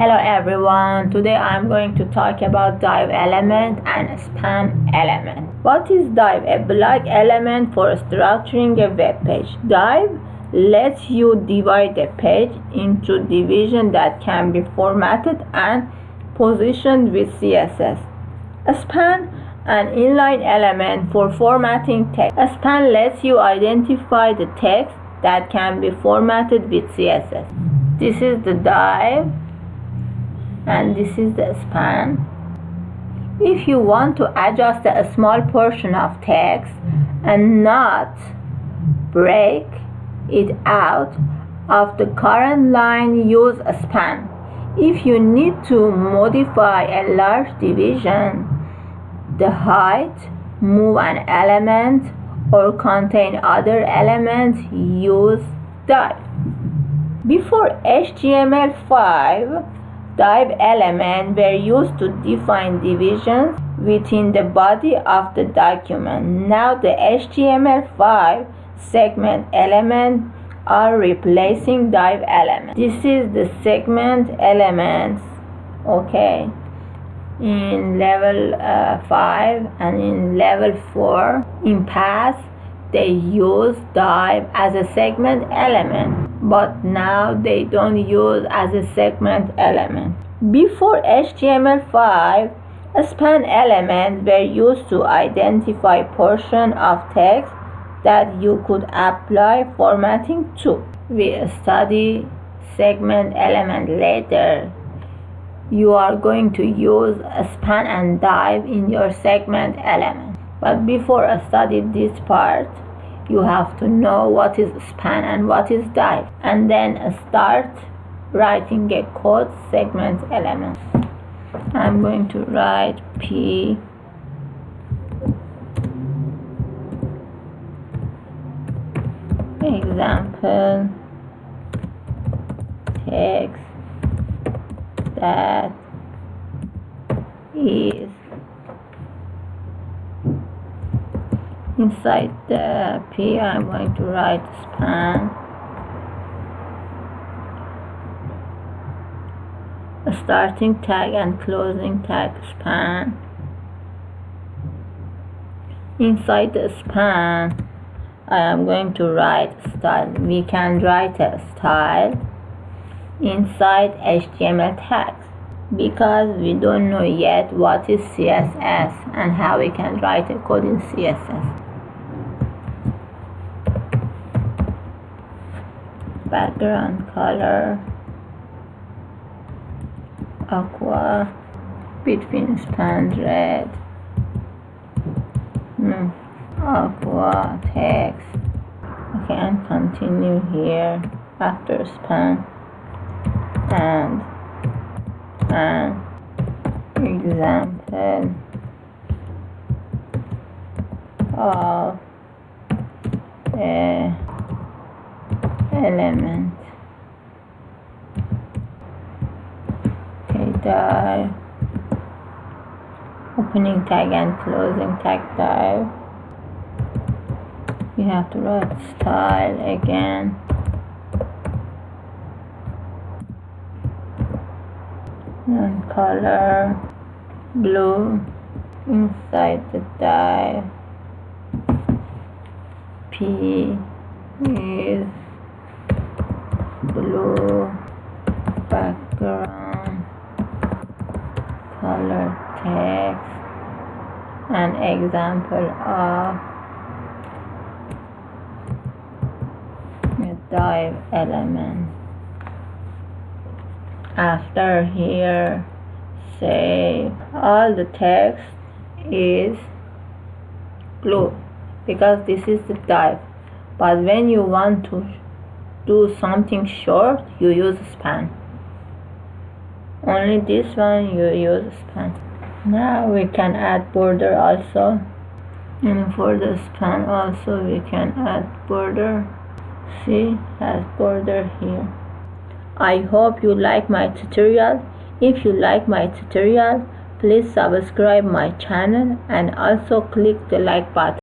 Hello everyone, today I'm going to talk about div element and span element. What is div? A block element for structuring a web page. Div lets you divide the page into divisions that can be formatted and positioned with CSS. Span, an inline element for formatting text. A span lets you identify the text that can be formatted with CSS. This is the div and this is the span. If you want to adjust a small portion of text and not break it out of the current line, use a span. If you need to modify a large division, the height, move an element, or contain other elements, use div. Before HTML5, div elements were used to define divisions within the body of the document. Now the HTML5 segment elements are replacing div elements. This is the segment elements, okay, in level 5 and in level 4. In past, they used div as a segment element, but now they don't use as a segment element. Before HTML5, span elements were used to identify portion of text that you could apply formatting to. We study segment element later. You are going to use a span and div in your segment element. But before I study this part, you have to know what is span and what is div, and then start writing a code segment element. I'm going to write P example text that is inside the P. I'm going to write span, a starting tag and closing tag span. Inside the span, I am going to write style. We can write a style inside HTML tags because we don't know yet what is CSS and how we can write a code in CSS. Background color aqua, between span red, aqua text. Okay, and continue here after span and example of a element. Okay, div, opening tag and closing tag div. We have to write style again. And color blue inside the div. P is blue, background color text, an example of a div element. After here, say all the text is blue because this is the div, but when you want to do something short, you use span. Only this one you use span. Now we can add border also, and for the span also we can add border. See, has border here. I hope you like my tutorial. If you like my tutorial, please subscribe my channel and also click the like button.